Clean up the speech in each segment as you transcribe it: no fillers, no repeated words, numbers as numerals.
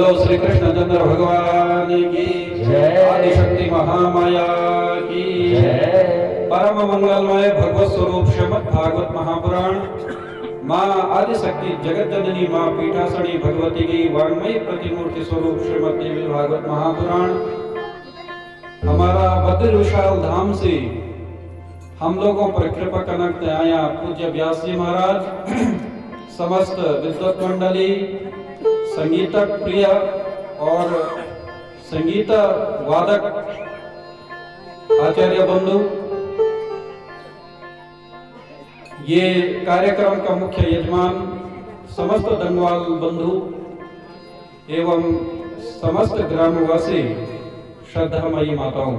बोलो श्री कृष्ण चंद्र भगवान की जय। आदिशक्ति महामाया की जय। परम मंगलमय भगवत स्वरूप श्रीमद् भागवत महापुराण माँ आदिशक्ति जगत जननी माँ पीठासनी भगवती की वांग्मयी प्रतिमूर्ति स्वरूप श्रीमद् देवी भागवत महापुराण हमारा बद्र विशाल धाम से हम लोगों पर कृपा कनकते आया पूज्य व्यास जी महाराज, समस्त विद्वत मंडली, संगीतक प्रिय और संगीत वादक आचार्य बंधु, ये कार्यक्रम का मुख्य यजमान समस्त दंगवाल बंधु एवं समस्त ग्रामवासी, श्रद्धामयी माताओं,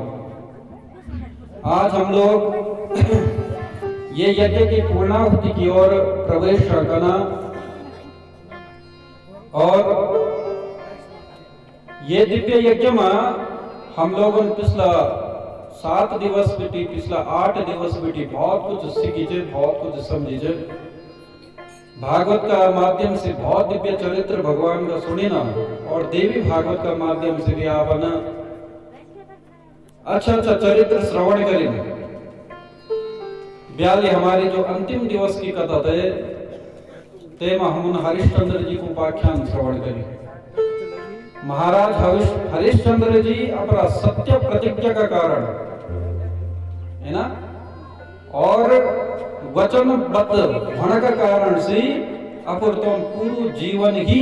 आज हम लोग ये यज्ञ की पूर्णाहुति की ओर प्रवेश करना और ये दिव्य यज्ञ में हम लोगों ने पिछला 7 दिवस बीती, पिछला 8 दिवस बीती बहुत कुछ सीखी, बहुत कुछ समझी। भागवत का माध्यम से बहुत दिव्य चरित्र भगवान का सुनी ना, और देवी भागवत का माध्यम से भी आप ना अच्छा चरित्र श्रवण करेंगे। ब्याली हमारी जो अंतिम दिवस की कथा थे तेमा हम हरिश्चंद्र जी को उपाख्यान श्रवण करें। महाराज हरिश्चंद्र जी अपना सत्य प्रतिज्ञा का कारण है ना, और वचनबद्ध होने का कारण से अपर तो पूरा जीवन ही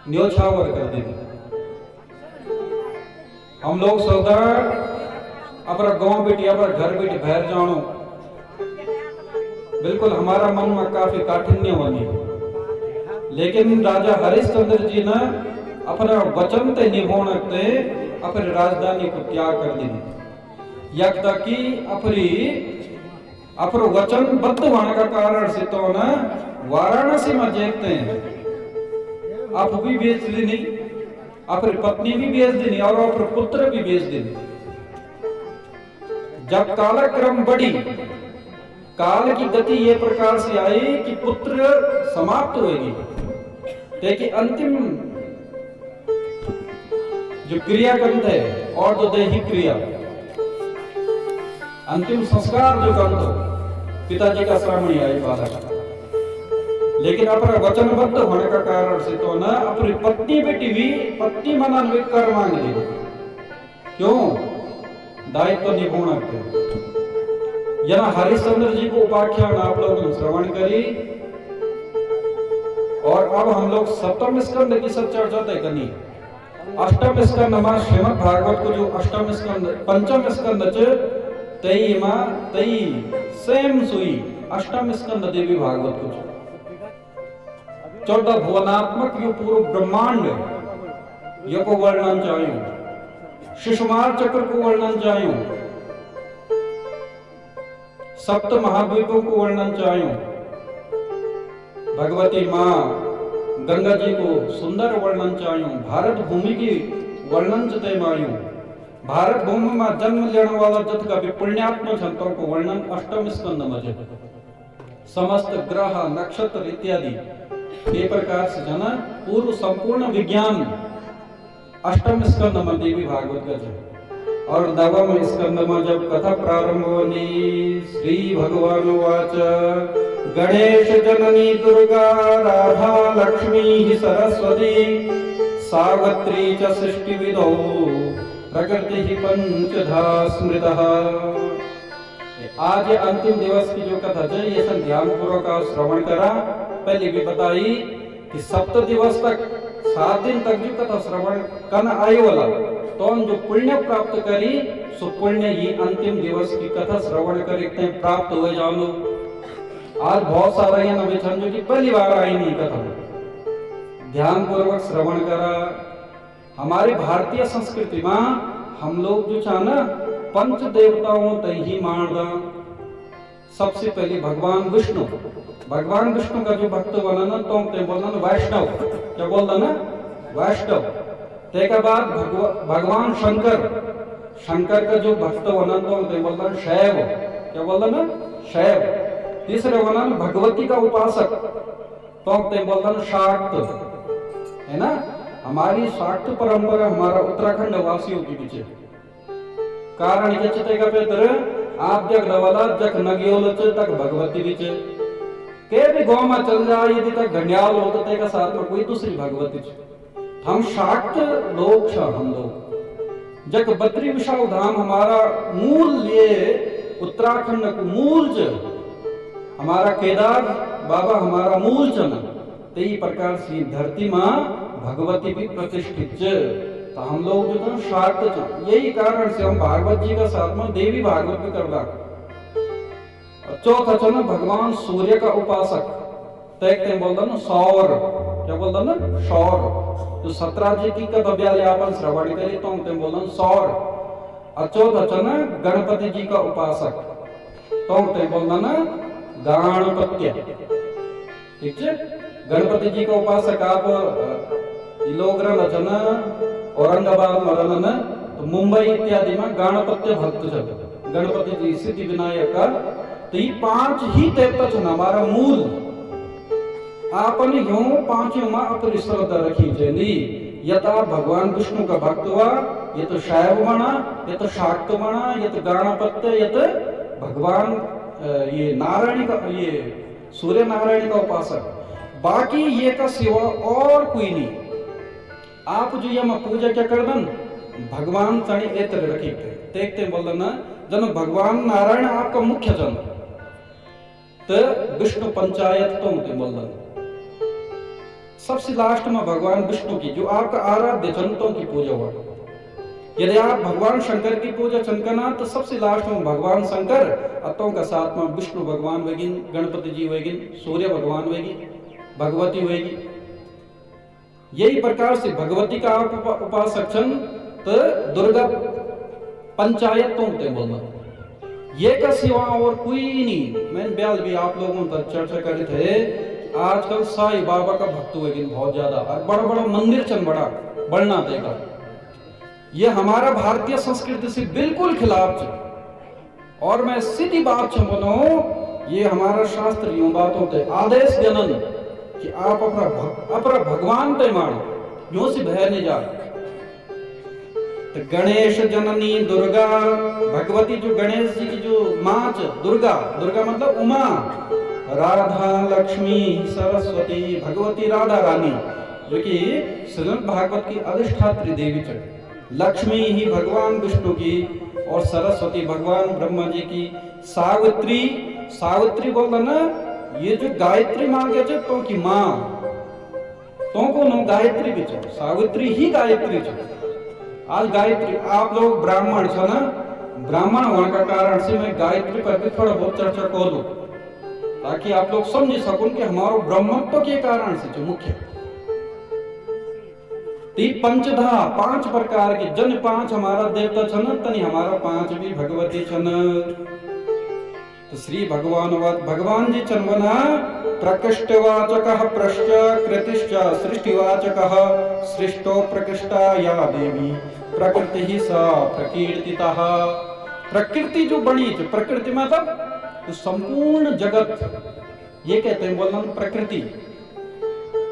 न्योछावर कर देंगे। हम लोग सोचता अपना गांव बेटी अपना घर बेटी बाहर जानो, बिल्कुल हमारा मन में काफी काठिन्य बनी, लेकिन राजा हरिश्चंद्र जी ने अपना वचन ते निभाने अपनी राजधानी को त्याग कर दी। यक तक कि अपना वचनबद्ध होने का कारण से तो ना वाराणसी में देखते हैं, आप भी बेच देनी, अपनी पत्नी भी बेच देनी और अपने पुत्र भी बेच देनी। जब कालक्रम बढ़ी, काल की गति ये प्रकार से आई कि पुत्र समाप्त होगी, लेकिन अंतिम जो क्रियाकंठ है और जो दैहिक क्रिया, अंतिम संस्कार जो कंठ पिताजी का श्रावणी आई बालक, लेकिन अपना वचनबद्ध होने का कारण से तो ना अपनी पत्नी बेटी भी पत्नी मनन में कर मांग ली। क्यों? दायित्व निभाना थे। यह हरिश्चंद्र जी को उपाख्यान आप लोगों ने श्रवण करी, और अब हम लोग सप्तम स्कंद की सब चर्चा तय करनी। अष्टम स्कंद में श्रीमद् भागवत को जो अष्टम स्कंद पंचम स्कंद तई मां तई सेम सुई अष्टम स्कंद देवी भागवत को 14 भुवनात्मक यो पूर्व ब्रह्मांड यो को वर्णन चाहिए, शिशुमार चक्र को वर्णन चाहिए, सप्त महाद्वीपों को वर्णन चाहिए, भगवती माँ गंगा जी को सुंदर वर्णन चाहिए, भारत भूमि की वर्णन चते मायू, भारत भूमि में जन्म लेने वाला जत का भी पुण्यात्मक संतों को वर्णन अष्टम स्कंद में, समस्त ग्रह नक्षत्र इत्यादि ये प्रकार से जना पूर्व संपूर्ण विज्ञान अष्टम स्कंद में देवी भागवत का। और नवम स्कंद में जब कथा प्रारंभ होनी, श्री भगवान वाच गणेश जननी दुर्गा राधा लक्ष्मी सरस्वती सावित्री च सृष्टि विदौ प्रकृति ही पंचधा स्मृतः। आज अंतिम दिवस की जो कथा है ये सब ध्यान पूर्वक श्रवण करा। पहले भी बताई कि 7 दिवस तक 7 दिन तक जो कथा श्रवण कन आयो वाला तो जो पुण्य प्राप्त करी सो पुण्य ये अंतिम दिवस की कथा श्रवण करते प्राप्त हो जाओ। आज बहुत सारा ये नवे जो की पहली बार आई नहीं कथा, ध्यान पूर्वक श्रवण करा। हमारी भारतीय संस्कृति में हम लोग जो चाहना पंच देवताओं तय ही मानदा। सबसे पहले भगवान विष्णु का जो भक्त बना ना तो बोलना वैष्णव, क्या बोलता ना वैष्णव। तेका बाद भगवान शंकर का जो भक्त बना तो बोलना शैव, क्या बोलता ना शैव। तीसरे वनन भगवती का उपासक, तो ते बोलतन शाक्त, है ना। हमारी शाक्त परंपरा हमारा उत्तराखंड वासियों के पीछे कारण ये चिते का पेतर आप जग दवाला जग नगियोल तक भगवती बीचे के भी गांव में चल जाए यदि तक घंडियाल होता ते का साथ में कोई दूसरी भगवती हम शाक्त लोग हम लोग जग बद्री विशाल धाम हमारा मूल ये उत्तराखंड को मूल हमारा केदार बाबा हमारा मूल चन ते प्रकार से धरती मां भगवती भी प्रतिष्ठित तो हम लोग जो था शाक्त यही कारण से हम भागवत जी का साथ में देवी भागवत भी करदा। चौथा चन भगवान सूर्य का उपासक तैकते बोलता ना सौर, क्या बोलता ना सौर, जो 17 जी की का दब्याल्यापन श्रवण करी तो हम बोलता सौर। और चौथा चन गणपति जी का उपासक तो हम बोलता ना गणपत्य, ठीक है। गणपति जी का उपासक आप लोग रचना औरंगाबाद मरन तो मुंबई इत्यादि में गणपत्य भक्त जब गणपति जी सिद्धि विनायक का तो ये 5 ही देवता छन हमारा मूल आपन यूं पांचों में अपनी श्रद्धा रखी जेली यथा भगवान विष्णु का भक्त हुआ ये तो शैव बना, ये तो शाक्त बना, ये तो गणपत्य, ये तो भगवान ये नारायण का ये सूर्य नारायण का उपासक, बाकी ये का सिवा और कोई नहीं। आप जो ये पूजा क्या कर दन भगवान तणी एतर रखी देखते बोल ना जन भगवान नारायण आपका मुख्य जन तो विष्णु पंचायत तो बोल सबसे लास्ट में भगवान विष्णु की जो आपका आराध्य जनतों की पूजा हुआ। यदि आप भगवान शंकर की पूजा चनकना तो सबसे लास्ट में भगवान शंकर अतों का साथ में विष्णु भगवान वेगिन, गणपति जी वेगिन, सूर्य भगवान वेगी, भगवती वेगी। यही प्रकार से भगवती का आप उपासक छन तो दुर्गा पंचायत तो बोलना ये का सिवा और कोई नहीं। मैंने ब्याल भी आप लोगों तक चर्चा करे थे आजकल साईं बाबा का भक्त हुए बहुत ज्यादा बड़ा बड़ा मंदिर चन बढ़ना देगा। ये हमारा भारतीय संस्कृति से बिल्कुल खिलाफ है और मैं सीधी बात बोलो ये हमारा शास्त्र यूं बातों ते आदेश जनन कि आप अपना भगवान पे मानो यूं से भय नहीं जा। तो गणेश जननी दुर्गा भगवती जो गणेश जी की जो मां दुर्गा, दुर्गा मतलब उमा, राधा लक्ष्मी सरस्वती भगवती राधा रानी जो कि श्रीमद् भागवत की अधिष्ठात्री देवी है। लक्ष्मी ही भगवान विष्णु की और सरस्वती भगवान ब्रह्मा जी की। सावित्री, सावित्री बोलता ना ये जो गायत्री मांगे थे तो की मां तो को नो गायत्री भी छे, सावित्री ही गायत्री छे। आज गायत्री आप लोग ब्राह्मण छो ना, ब्राह्मण होने का कारण से मैं गायत्री पर भी थोड़ा बहुत चर्चा कर दूं ताकि आप लोग समझ सको कि हमारो ब्रह्मत्व के कारण से जो मुख्य पंचधा 5 प्रकार के जन 5 हमारा देवता छन तनी हमारा 5 भी भगवती छन। तो श्री भगवान भगवान जी चनवना प्रकृष्टवाचकः प्रश्च कृतिश्च सृष्टिवाचकः सृष्टो प्रकृष्टा या देवी प्रकृति ही सा प्रकीर्तितः। प्रकृति जो बनी थी प्रकृति मतलब तो संपूर्ण जगत ये कहते हैं बोलना प्रकृति।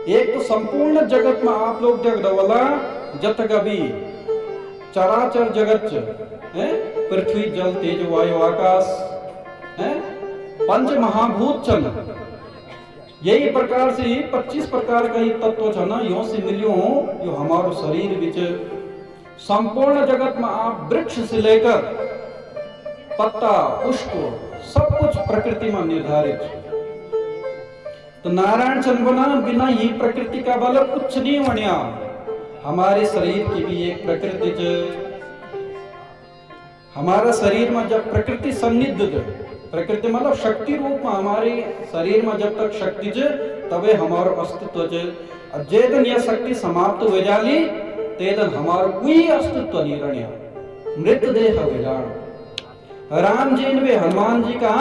एक तो संपूर्ण जगत में आप लोग जग दवला जत गभी चराचर जगत है पृथ्वी जल तेज वायु आकाश है 5 महाभूत चल यही प्रकार से 25 प्रकार का ही तत्व छना यो से मिलियो यो हमारो शरीर विच संपूर्ण जगत में आप वृक्ष से लेकर पत्ता पुष्प सब कुछ प्रकृति में निर्धारित। तो नारायण चंद्रना बिना ही प्रकृति का बल कुछ नहीं बनिया। हमारे शरीर की भी एक प्रकृति च हमारा शरीर में जब प्रकृति सन्निध प्रकृति मतलब शक्ति रूप में हमारे शरीर में जब तक शक्ति च तबे हमारो अस्तित्व च। जेदन यह शक्ति समाप्त हो जाली तेदन हमारो कोई अस्तित्व नहीं रनिया मृतदेह विलाण। राम जी ने हनुमान जी का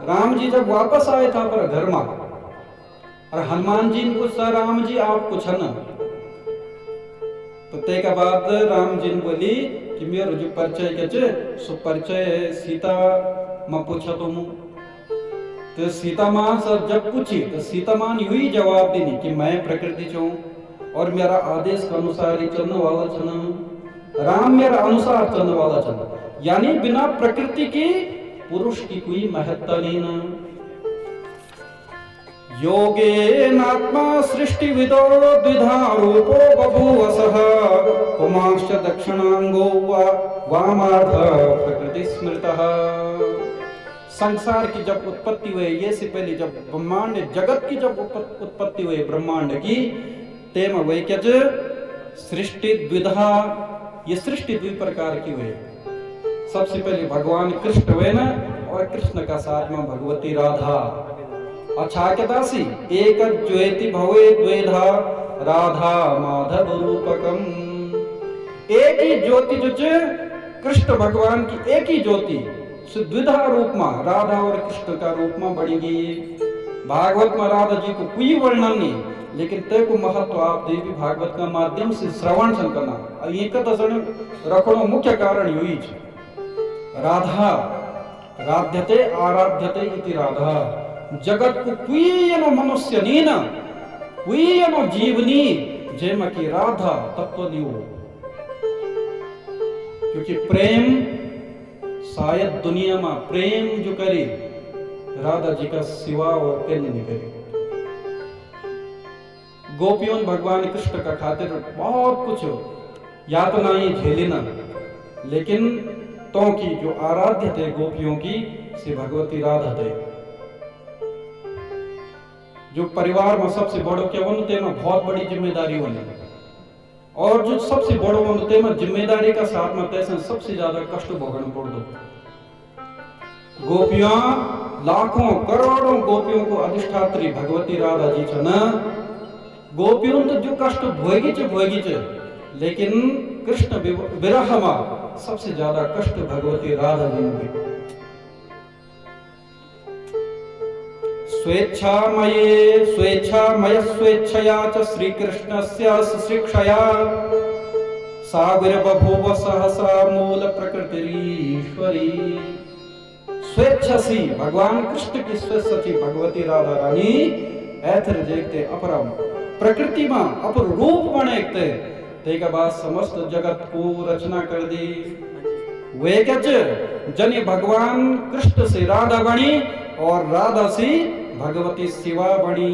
राम जी जब वापस आए था पर घर में और हनुमान जी ने पूछा राम जी आप कुछ न तो ते के बाद राम जी ने बोली कि मेरा जो परिचय के सो परिचय सीता मैं पूछा तुम तो सीता मां से जब पूछी तो सीता मां ने यही जवाब देनी कि मैं प्रकृति छूं और मेरा आदेश के अनुसार ही चलने वाला छन, राम मेरा अनुसार चलने वाला छन, यानी बिना प्रकृति की पुरुष की कोई महत्ता नहीं ना। योगेनात्मा सृष्टि विदो द्विधा रूपो बभूवसः पुमांश्च दक्षिणांगो वामार्ध प्रकृति स्मृतः। संसार की जब उत्पत्ति हुई, ये से पहले जब ब्रह्मांड जगत की जब उत्पत्ति हुई ब्रह्मांड की, तेम वैक्यज सृष्टि द्विधा, ये सृष्टि द्वि प्रकार की हुई। सबसे पहले भगवान कृष्ण हुए ना, और कृष्ण का साथ में भगवती राधा। अच्छा क्या दासी एक ज्योति भवे द्वेधा राधा माधव रूपकम। एक ही ज्योति जो कृष्ण भगवान की एक ही ज्योति द्विधा रूप में राधा और कृष्ण का रूप में बढ़ेगी। भागवत में राधा जी को कोई वर्णन नहीं, लेकिन ते को महत्व आप देवी भागवत का माध्यम से श्रवण करना। एक रखनो मुख्य कारण यही राधा राध्यते आराध्यते इति राधा। जगत को कोई मनुष्य नहीं ना, कोई जीवनी जेम की राधा तत्व नहीं हो, क्योंकि प्रेम शायद दुनिया में प्रेम जो करे राधा जी का सिवा और केंद्र नहीं करे। गोपियों भगवान कृष्ण का खातिर बहुत कुछ यातनाएं झेली ना, लेकिन तो की जो आराध्य थे गोपियों की से भगवती राधा थे। जो परिवार में सबसे बड़ो क्या बनते में बहुत बड़ी जिम्मेदारी होने, और जो सबसे बड़ो बनते में जिम्मेदारी का साथ में तैसे सबसे ज्यादा कष्ट भोगना पड़ दो। गोपियां लाखों करोड़ों गोपियों को अधिष्ठात्री भगवती राधा जी छन। गोपियों तो जो कष्ट भोगी चे, लेकिन कृष्ण विरह में सबसे ज्यादा कष्ट भगवती राधा जी ने। स्वेच्छामय स्वेच्छया च श्री कृष्णस्य शिक्षया सागर बभूव सहसा मूल प्रकृतिरीश्वरी। स्वेच्छा सी भगवान कृष्ण की स्वेच्छा भगवती राधा रानी ऐथर देखते अपरम प्रकृति में अपर रूप बनेते तेका बाद समस्त जगत को रचना कर दी। वे जने भगवान कृष्ण से राधा बनी और राधा से भगवती शिवा बनी,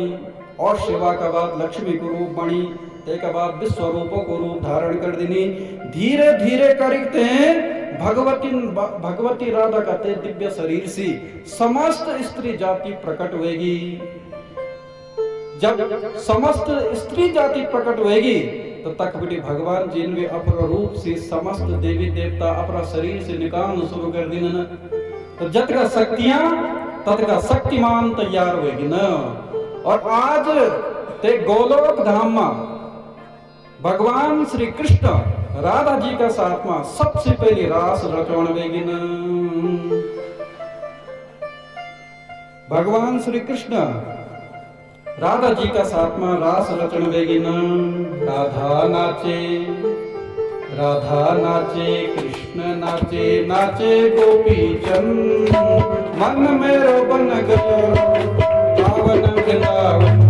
और शिवा का बाद लक्ष्मी को रूप बनी, तेका बाद विश्व रूपों को रूप धारण कर देनी। धीरे धीरे करते हैं भगवती राधा का ते दिव्य शरीर से समस्त स्त्री जाति प्रकट होगी। जब समस्त स्त्री जाति प्रकट होगी तो तक बेटी भगवान जी ने अपर रूप से समस्त देवी देवता अपना शरीर से निकालना शुरू कर दी ना, तो जत का शक्तियां तत का शक्तिमान तैयार होगी ना। और आज ते गोलोक धाम में भगवान श्री कृष्ण राधा जी का साथ में सबसे पहले रास रचौन वेगी न। भगवान श्री कृष्ण राधा जी का साथ में रास रचन वेगी न। राधा नाचे कृष्ण नाचे, नाचे गोपी चंद मन मेरो बन गयो पावन वृंदावन।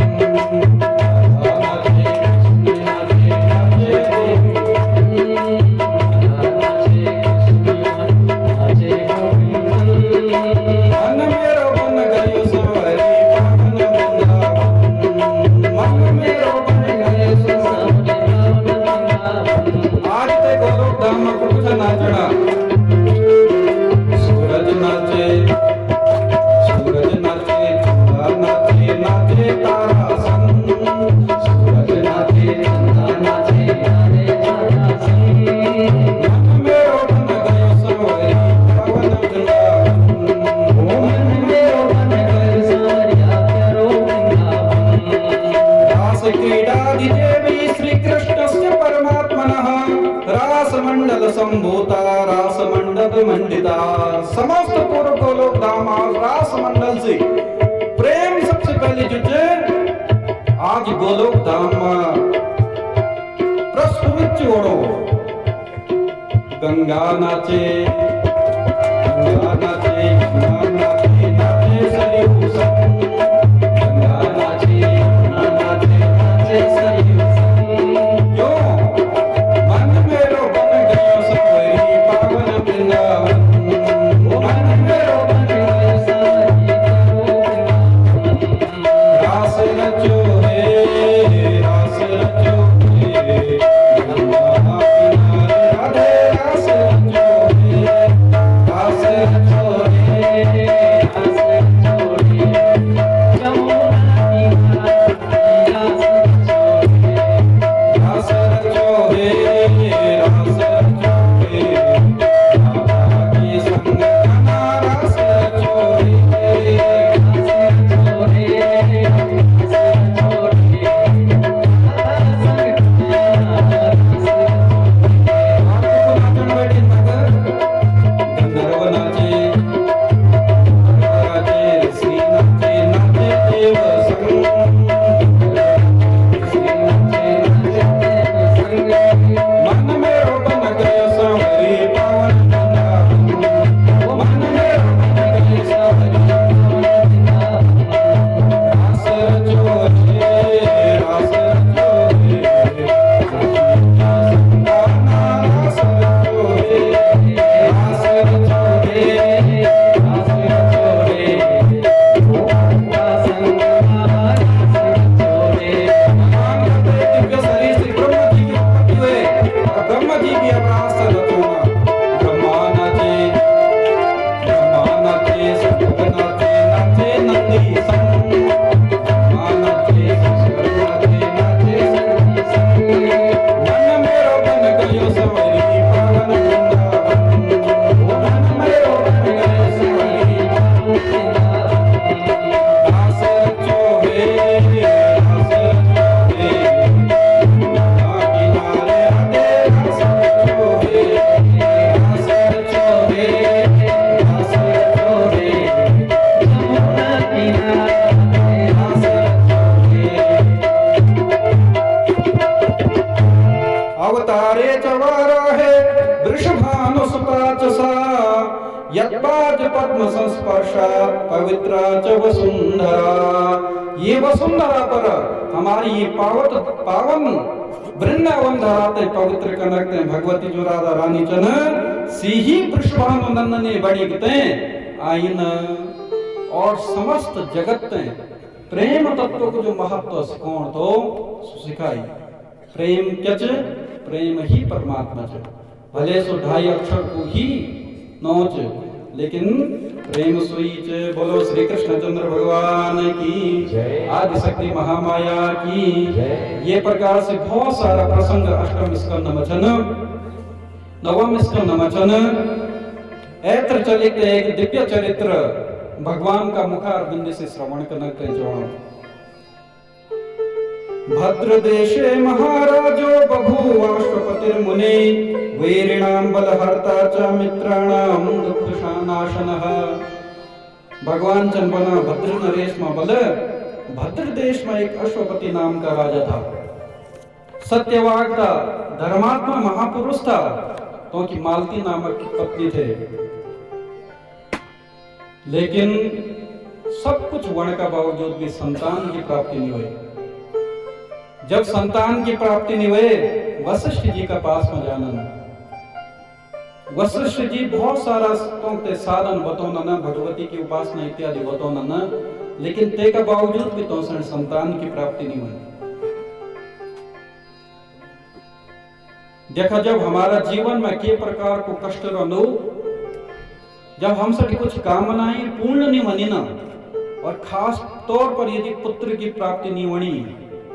मंडिता समस्त पूर्व गोलोक धाम रास मंडल से प्रेम सबसे पहले जुटे आज गोलोक धाम प्रस्फुटित छोड़ो। गंगा नाचे, गंगा नाचे, गंगा नाचे, नाचे सरयू बड़ी भी अभ्यास रचना ब्रह्मा नाचे सतगुरु नाचे नाचे नंदी संग ब्रह्मा नाचे सतगुरु नाचे नाचे नंदी संग मन मेरो बन गयो सवरी पावन वृंदावन मन मेरो बन गयो सवरी दास रचो हे अवतारे चवाराहे वृषभानुसुता च सा यत्पाद पद्म संस्पर्शा पवित्रा च वसुंधरा। ये वसुंधरा पर हमारी ये पावन वृंदावन धराते पवित्र कनकते भगवती जो राधा रानी चन सिही वृषभानु नंदने बड़ी गते आइन और समस्त जगत प्रेम तत्व को जो महत्व सिखोण तो सिखाई। प्रेम क्यच प्रेम ही परमात्मा च भले सो 2.5 अक्षर को ही नोच लेकिन प्रेम सोई च। बोलो श्री कृष्णचंद्र भगवान की आदि शक्ति महामाया की। ये प्रकार से बहुत सारा प्रसंग अष्टम स्कंद मचन नवम स्कंद मचन ऐत्र चलित एक दिव्य चरित्र भगवान का मुखारविंद से श्रवण करना जोड़। भद्रदेशे महाराजो बभूवाश्वपतिर्मुने वीरिणां बलहर्ता च मित्राणां दुःखनाशनः। भगवान चंबना भद्र नरेश में बल भद्र देश में एक अश्वपति नाम का राजा था। सत्यवाग था, धर्मात्मा महापुरुष था, तो की मालती नामक पत्नी थे। लेकिन सब कुछ होने का बावजूद भी संतान की प्राप्ति नहीं हुई। जब संतान की प्राप्ति नहीं हुई वशिष्ठ जी का पास में जाना। वशिष्ठ जी बहुत सारा साधन बतौना भगवती की उपासना इत्यादि बतौना लेकिन ते का बावजूद भी तो संतान की प्राप्ति नहीं हुई। देखा जब हमारा जीवन में के प्रकार को कष्ट रहो जब हम सभी कुछ कामनाएं पूर्ण नहीं बनी ना और खास तौर पर यदि पुत्र की प्राप्ति नहीं बनी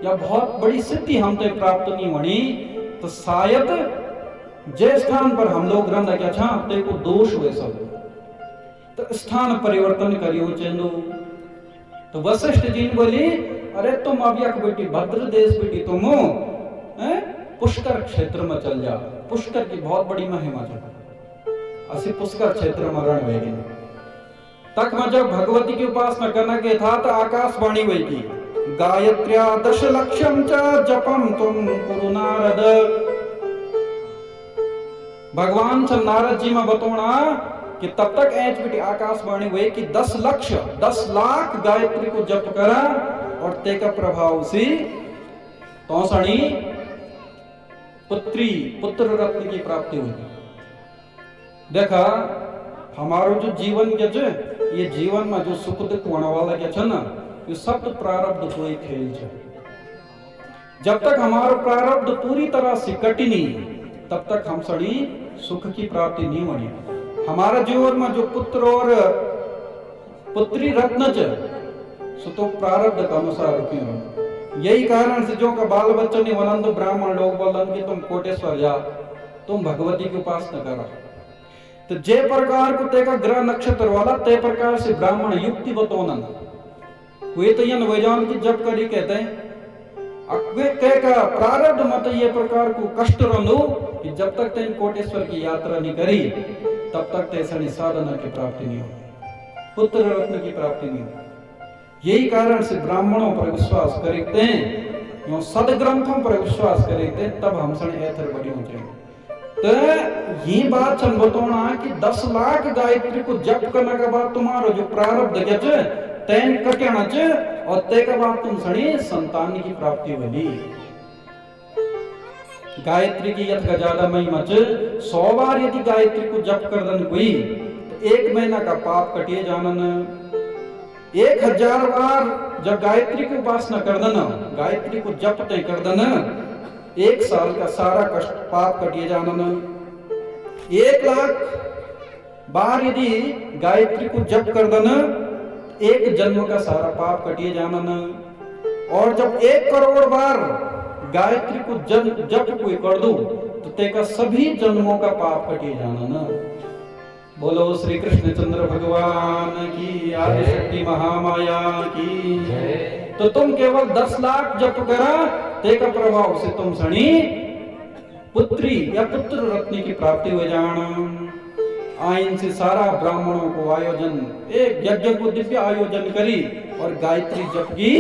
या बहुत बड़ी सिद्धि हम तो प्राप्त नहीं बनी तो शायद जे स्थान पर हम लोग रंध क्या छाते को दोष हुए सब तो स्थान परिवर्तन करियो चेंदो। तो वशिष्ठ जी ने बोली अरे तुम अब यक बेटी भद्र देश बेटी तुम पुष्कर क्षेत्र में चल जा। पुष्कर की बहुत बड़ी महिमा है। असी पुष्कर क्षेत्र में रण वेगी तक में जब भगवती की उपासना करना के था तो आकाशवाणी हुई की गायत्र्या 10 लक्षम च जपम तुम कुरु नारद। भगवान च नारद जी में बतौना कि तब तक ऐच बेटी आकाशवाणी हुई कि 10 लाख गायत्री को जप करा और ते का प्रभाव से तोसणी पुत्र रत्न की प्राप्ति हुई। देखा हमारो जो जीवन के जो ये जीवन में जो सुख दुख होने वाला के छ ना ये सब तो प्रारब्ध कोई खेल है। जब तक हमारा प्रारब्ध पूरी तरह से कटी नहीं तब तक हम सड़ी सुख की प्राप्ति नहीं होनी। हमारा जीवन में जो पुत्र और पुत्री रत्न सो तो प्रारब्ध का अनुसार क्यों। यही कारण से जो का बाल बच्चों ने वनंद ब्राह्मण लोग बोलन कि तुम कोटेश्वर जा तुम भगवती की उपासना करो। तो जे प्रकार को तेका ग्रह नक्षत्र वाला ते प्रकार से ब्राह्मण युक्ति बतौना वे तो यन वैजान की जब करी कहते हैं अक्वे का प्रारब्ध मत ये प्रकार को कष्ट रहो कि जब तक तेन कोटेश्वर की यात्रा नहीं करी तब तक तेसनी साधना की प्राप्ति नहीं हो पुत्र रत्न की प्राप्ति नहीं हो। यही कारण से ब्राह्मणों पर विश्वास करते हैं यो सदग्रंथों पर विश्वास करते हैं तब हम सने ऐथर बड़ी हो जाएंगे। तो ये बात चल बतौना कि 10 लाख गायत्री को जप करने के बाद तुम्हारा जो प्रारब्ध गज तैन कटना च और ते के बाद तुम सने संतान की प्राप्ति होगी। गायत्री की यथ ज्यादा महिमा च 100 बार यदि गायत्री को जप कर दन कोई तो 1 महीना का पाप कटिए जानन। 1000 बार जब गायत्री की उपासना कर देना गायत्री को जप तय कर देना 1 साल का सारा कष्ट पाप कटिए जानन। 1 लाख बार यदि गायत्री को जप कर दन, 1 जन्म का सारा पाप कटिए जानन। और जब 1 करोड़ बार गायत्री को जप कोई कर दो तो तेका सभी जन्मों का पाप कटिए जानन। बोलो श्री कृष्ण चंद्र भगवान की, आदि शक्ति महामाया की। तो तुम केवल 10 लाख जप करा, तेका प्रभाव से तुम सणी पुत्री या पुत्र रत्न की प्राप्ति हो जान। आइन से सारा ब्राह्मणों को आयोजन, एक यज्ञ को दिव्य आयोजन करी और गायत्री जप की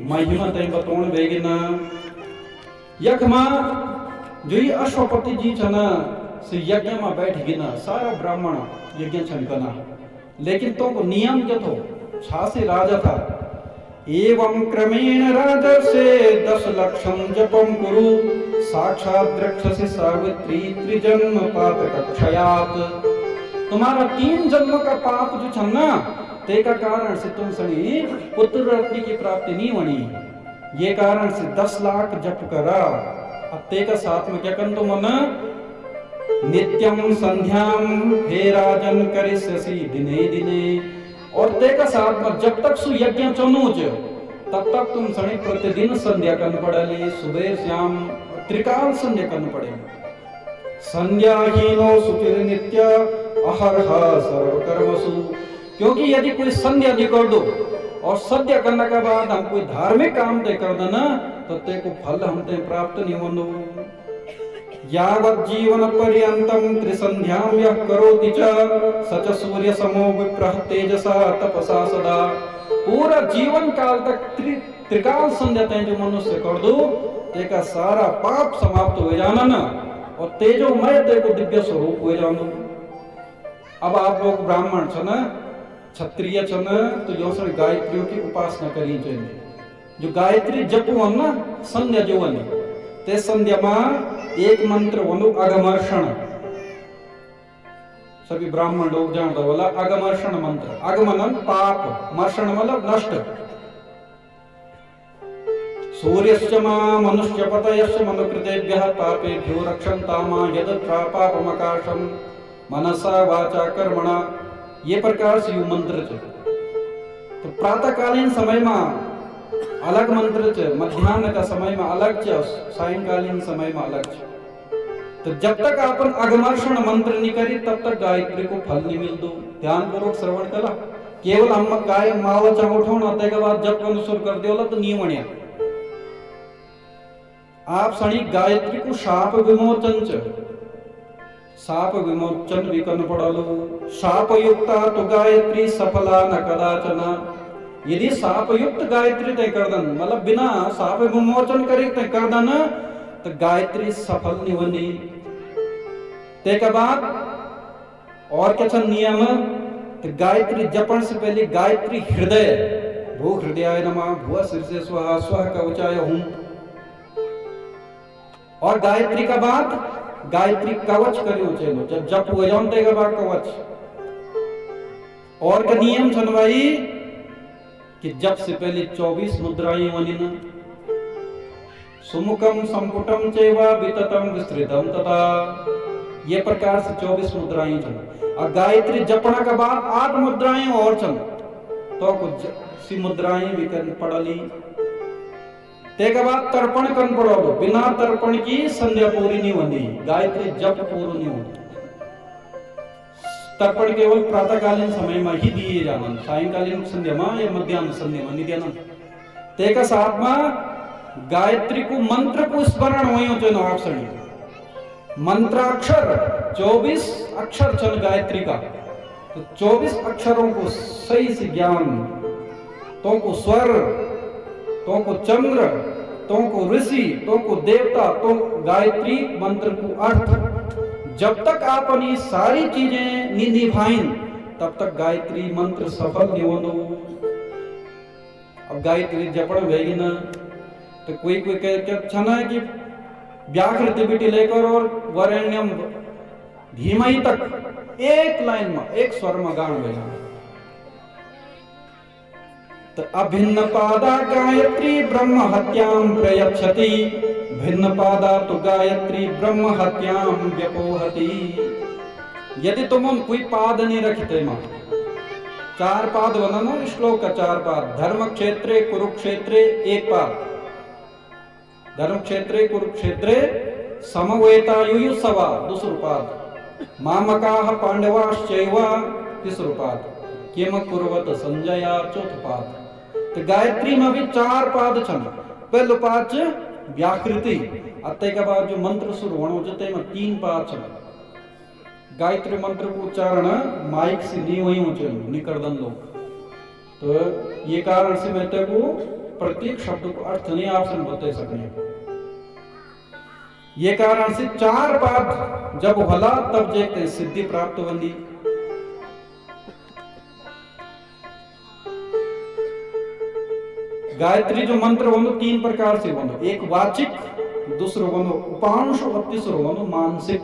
महिमा तय बतौन बेगिना। यखमा जो ये अश्वपति जी छन से यज्ञ में बैठ गिना, सारा ब्राह्मण यज्ञ छन कना, लेकिन तो को नियम क्या थो, छासे राजा था। एवं क्रमेण राजा से 10 लक्षम जपम कुरु, साक्षात द्रक्षसि सावित्री त्रिजन्म पातक क्षयात। तुम्हारा 3 जन्म का पाप जो छन ना, तेका कारण से तुम सनी पुत्र रत्न की प्राप्ति नहीं वणी। ये कारण से 10 लाख जप करा। अब तेका साथ में क्या कर तुम नित्यम संध्याम हे राजन करिष्यसि दिने दिने। और तेका साथ में जब तक सु यज्ञ चनुज तब तक तुम सणी प्रतिदिन संध्या करन पड़ेली, सुबह शाम त्रिकाल संध्या करन पड़ेली। संध्याहीनो सुचिर नित्य अहरह सर्व कर्मसु। क्योंकि यदि कोई संध्या नहीं कर दो और संध्या करने के बाद हम कोई धार्मिक काम तय कर देना तो ते को फल हम ते प्राप्त नहीं होनो। यावत् जीवन पर्यंतम त्रिसंध्याम यः करोति च सच सूर्य समो विप्रः तेजसा तपसा सदा। पूरा जीवन काल तक त्रिकाल संध्या तय जो मनुष्य कर दो, तेका सारा पाप समाप्त हो जाना ना, और तेजोमय ते को दिव्य स्वरूप हो जानो। अब आप लोग ब्राह्मण छन, क्षत्रिय छन, तो यो सर गायत्रियों की उपासना करी चाहिए। जो गायत्री जपो हम ना संध्या जो वनी, ते संध्या में एक मंत्र वनु अगमर्षण। सभी ब्राह्मण लोग जानता बोला अगमर्षण मंत्र। अगमनन पाप, मर्षण मतलब नष्ट। सूर्यस्य मा मनुष्यपतयस्य मनुकृतेभ्यः पापेभ्यो रक्षन्तामा यदत्रा पापमकाशम मनसा वाचा कर्मणा। ये प्रकार से यू मंत्र च। तो प्रातःकालीन समय में अलग मंत्र च, मध्याह्न का समय में अलग च, सायंकालीन समय में अलग च। तो जब तक अपन अगमर्षण मंत्र नहीं करी तब तक गायत्री को फल नहीं मिल दो। ध्यान पूर्वक श्रवण करा। केवल हम गाय माव चौठो नाते के बाद जब कन शुरू कर दियोला तो नहीं वणिया। आप सणी गायत्री को शाप विमोचन च, शाप विमोचन भी करना पड़ालो। शाप युक्ता तो गायत्री सफला न कदाचन। यदि शाप युक्त गायत्री तय कर दन, मतलब बिना शाप विमोचन करे तय कर दन, तो गायत्री सफल नहीं बनी। ते के बाद और क्या छन नियम, तो गायत्री जपन से पहले गायत्री हृदय, भू हृदयाय नमः, भुव शीर्षे स्वः, स्वः कवचाय हुम। और गायत्री का बाद गायत्री कवच करियो चलो, जब जप हो जाओ ते के बाद कवच। और का नियम छन भाई कि जप से पहले 24 मुद्राएं वनी न। सुमुखम संपुटम चैवा विततम विस्तृतम तथा। ये प्रकार से 24 मुद्राएं छन। और गायत्री जपना के बाद 8 मुद्राएं और छन, तो कुछ सी मुद्राएं भी करनी पड़ली। ते के बाद तर्पण करन पड़ो। बिना तर्पण की संध्या पूरी नहीं होती, गायत्री जप पूर्ण नहीं होती। तर्पण केवल प्रातःकालीन समय में ही दिए जाना, सायंकालीन संध्या में या मध्याह्न संध्या में नहीं देना। ते का साथ में गायत्री को मंत्र को स्मरण होयो तो नवाक्षरी मंत्राक्षर 24 अक्षर छन गायत्री का। तो 24 अक्षरों को सही से ज्ञान, तो को स्वर, तो को चंद्र, तो को ऋषि, तो को देवता, तो गायत्री मंत्र को अर्थ, जब तक आपनी सारी चीजें निभाइन तब तक गायत्री मंत्र सफल नहीं होनो। अब गायत्री जपण भेगी ना, तो कोई छना है कि व्याकृत बिटी लेकर और वरेण्यम धीमहि तक एक लाइन में एक स्वर में गान भेजा। तो अभिन्न पादा गायत्री ब्रह्म हत्याम प्रयच्छति भिन्न पादा तो गायत्री ब्रह्म हत्याम व्यपोहति। यदि तुम कोई पाद नहीं रखते मां, 4 पाद बना ना श्लोक का, 4 पाद। धर्म क्षेत्रे कुरुक्षेत्रे 1 पाद, धर्म क्षेत्रे कुरुक्षेत्रे समवेतायुयुत्सवा 2 पाद, मामकाः पांडवाश्चैव 3 पाद, किम कुर्वत संजया 4 पाद। तो गायत्री में भी 4 पाद छन। पहलो पाद छ व्याकृति, अते के बाद जो मंत्र शुरू होनो जते में 3 पाद छन। गायत्री मंत्र को उच्चारण माइक से नहीं हुई ऊंचे निकर्दन लोग। तो ये कारण से मैं तेको प्रत्येक शब्द को अर्थ नहीं आपसे बता सकने। ये कारण से 4 पाद जब होला तब देखते सिद्धि प्राप्त बंदी। गायत्री जो मंत्र बनो 3 प्रकार से बनो, एक वाचिक, दूसरो बनो उपांश और तीसरो बनो मानसिक।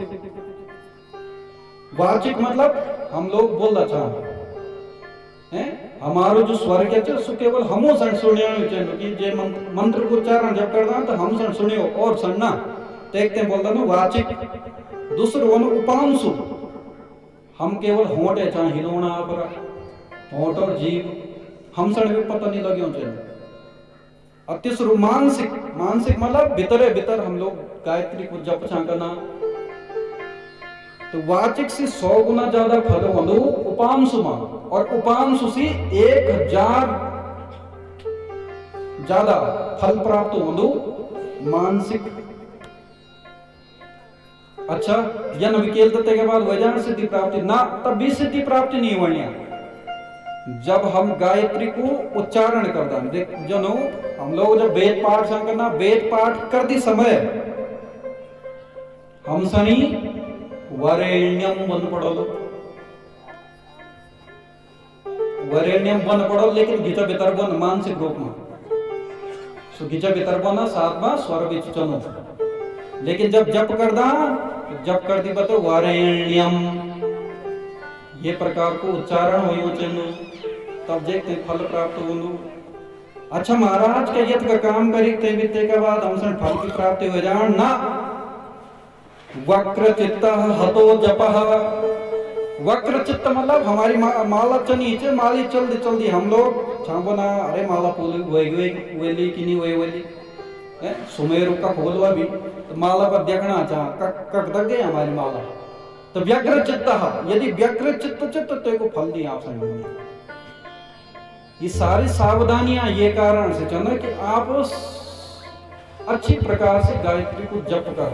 वाचिक मतलब हम लोग बोलना चाहते हैं, हमारो जो स्वर के चे सो केवल हमो सन सुनियो चाहिए कि जे मंत्र को उच्चारण जब करना तो हम सन सुनियो और सुनना देखते बोलता ना वाचिक। दूसरो बनो उपांश, हम केवल होंठे चाहे हिलोना पर होंठ और जीभ हम सन भी पता नहीं लगे चाहिए। तीसरो मानसिक, मानसिक मतलब भीतरे भीतर हम लोग गायत्री को जप करना। तो वाचिक से 100 गुना ज्यादा फल वंदु उपांशु में, और उपांशु से 1000 ज्यादा फल प्राप्त वंदु मानसिक। अच्छा, यन विकेल तत्व के बाद वैजान सिद्धि प्राप्ति ना, तब भी सिद्धि प्राप्ति नहीं होनी। जब हम गायत्री को उच्चारण करते देख जनो, हम लोग जब वेद पाठ करना, वेद पाठ करते समय हम सनी वरेण्यम बन पड़ो, वरेण्यम बन पड़ो, लेकिन घिचा भीतर बन मानसिक रूप में। सो घिचा भीतर बना साथ में स्वर भी चनो, लेकिन जब जप कर दी बतो वरेण्यम ये प्रकार को उच्चारण हो चलो, तब देखते फल प्राप्त हो। अच्छा महाराज के यत का काम करी ते बीते के बाद हमसे फल की प्राप्ति हो जाए ना। वक्र चित्त हतो जपः, वक्र चित्त मतलब हमारी माला चनी चे माली चलदी हम लोग छाबना, अरे माला पूरी वेली कि नहीं वेली है सुमेरु का खोलवा भी तो माला पर देखना चाह कक दग गई हमारी माला। तो व्यग्र चित्त, यदि व्यग्र चित्त तो को फल दिया आप समझ। ये सारी सावधानियां ये कारण से चंद्र कि आप अच्छी प्रकार से गायत्री को जप कर,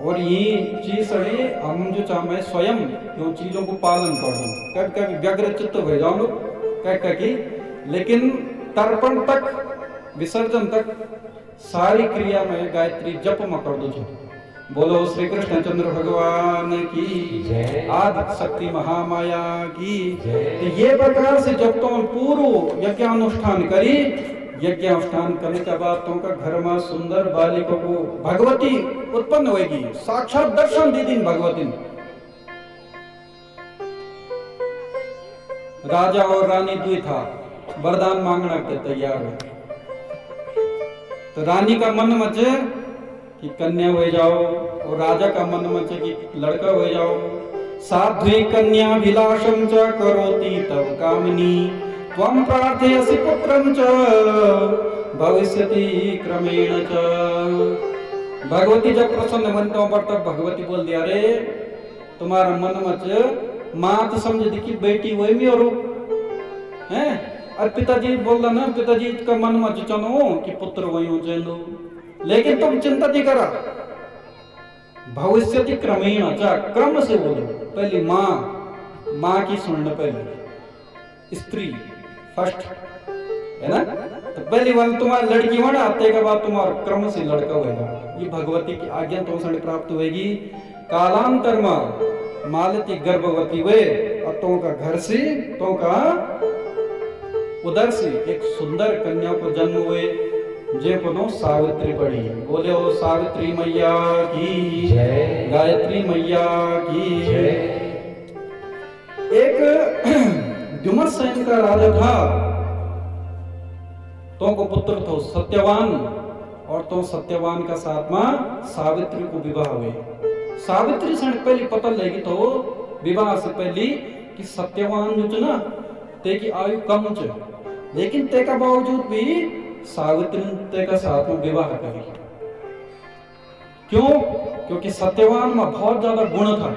और ये चीज हम जो चाहे स्वयं इन चीजों को पालन कर दूं। कभी कभी व्यग्र चित्त हो जाऊं कह की, लेकिन तर्पण तक विसर्जन तक सारी क्रिया में गायत्री जप में कर दो। बोलो श्री कृष्ण चंद्र भगवान की जय, आदि शक्ति महामाया की जय। ये प्रकार से जब तुम पूर्व यज्ञानुष्ठान करी, यज्ञानुष्ठान करने के बाद तुमका घर में सुंदर बालिका को भगवती उत्पन्न होगी, साक्षात दर्शन दी दिन भगवती। राजा और रानी दुई था, वरदान मांगना के तैयार हो। तो रानी का मन मचे कि कन्या हो जाओ, और राजा का मन मचे कि लड़का हो जाओ। साध्वी कन्या विलासम च करोति तव कामिनी, त्वं प्रार्थयसि पुत्रं च भविष्यति क्रमेण च। भगवती जब प्रसन्न बनता पर तब भगवती बोल दिया, अरे तुम्हारा मन मचे मात समझ दी कि बेटी वही में और हैं। और पिताजी बोल रहा ना, पिताजी का मन मच चनो कि पुत्र वही हो चलो, लेकिन तुम चिंता नहीं करा। भविष्यति क्रमेण, अच्छा क्रम से बोलो, पहले माँ की सुनना, पहले स्त्री फर्स्ट है ना। तो पहली बार तुम्हारी लड़की होना, आते के बाद तुम्हारा क्रम से लड़का होगा। ये भगवती की आज्ञा तुम प्राप्त होगी। कालांतर में मालती गर्भवती हुए, और तो का घर से तो का उधर से एक सुंदर कन्या को जन्म हुए, जे को सावित्री पड़ी। बोले ओ सावित्री मैया की जय, गायत्री मैया की जय। एक जुमस सैन का राजा था, तो को पुत्र था सत्यवान, और तो सत्यवान का साथ में सावित्री को विवाह हुए। सावित्री से पहले पता लगी तो विवाह से पहले कि सत्यवान जो ना ते की आयु कम च, लेकिन ते का बावजूद भी सावित्री ते का साथ में विवाह करी। क्यों? क्योंकि सत्यवान में बहुत ज्यादा गुण था,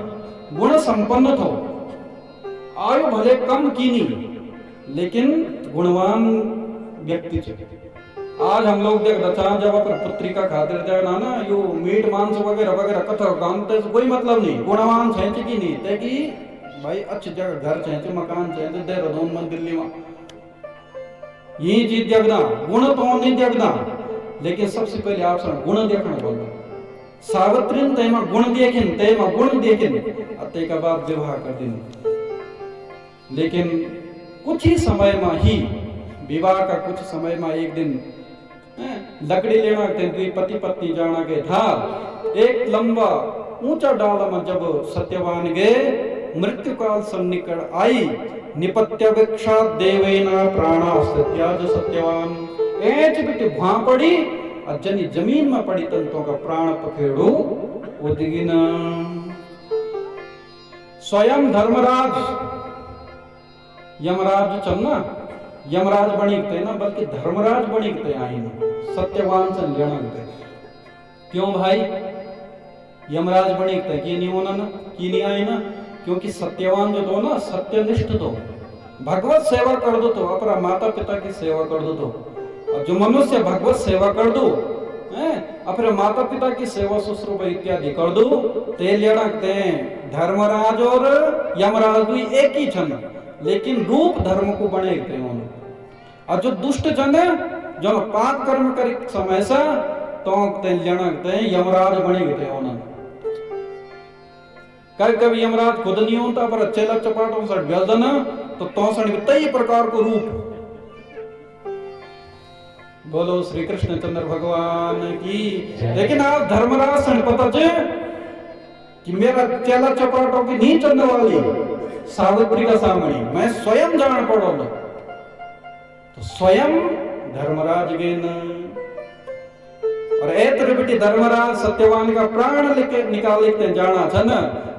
गुण संपन्न था। आयु भले कम की नहीं लेकिन गुणवान व्यक्ति थे। आज हम लोग देख रचा जब अपन पुत्री का खातिर जाए ना यो मीट मांस वगैरह वगैरह कथा गानते कोई मतलब नहीं। गुणवान छे की नहीं ते कि भाई अच्छी जगह घर छे, मकान छे, देहरादून में, दिल्ली में, ये चीज देखना, गुण तो नहीं देखना, लेकिन सबसे पहले आप गुण देखना बोलना। सावित्री तेमा गुण देखिन, तेमा गुण देखिन, अते का बाद विवाह कर दिन। लेकिन कुछ ही समय में ही विवाह का कुछ समय में एक दिन लकड़ी लेना के पति पत्नी जाना के था। एक लंबा ऊंचा डाल में जब सत्यवान गए, मृत्यु काल सन्निकट आई, निपत्य भिक्षा देवेना प्राणा सत्याज सत्यवान एच बिट भा पड़ी और जनी जमीन में पड़ी तंतों का प्राण पखेड़ू उदगिन। स्वयं धर्मराज यमराज चलना यमराज बणीकते ना बल्कि धर्मराज बणीकते आई ना सत्यवान से लेना गए। क्यों भाई यमराज बणीकते की नहीं होना ना, की नहीं आई ना? क्योंकि सत्यवान जो तो ना सत्यनिष्ठ तो भगवत सेवा कर दो तो अपना माता पिता की सेवा कर दो तो, और जो मनुष्य भगवत सेवा कर दो अपने माता पिता की सेवा शुश्रूप इत्यादि कर दो ते लेड़कते धर्मराज और यमराज भी एक ही छन, लेकिन रूप धर्म को बनेते हैं। और जो दुष्ट जन जो पाप कर्म कर समय से तो लेड़कते यमराज बनेते हैं। कभी कभी यमराज खुद नहीं होता पर चेला चपाटों से व्यजन तो कई प्रकार को रूप। बोलो श्री कृष्ण चंद्र भगवान की। लेकिन आप धर्मराज से पता चे कि मेरा चेला चपाटों की नहीं चलने वाली सावित्री का सामने मैं स्वयं जान पड़ो तो स्वयं धर्मराज गे और ऐतर बेटी धर्मराज सत्यवान का प्राण लेके निकाल लेते जाना था न,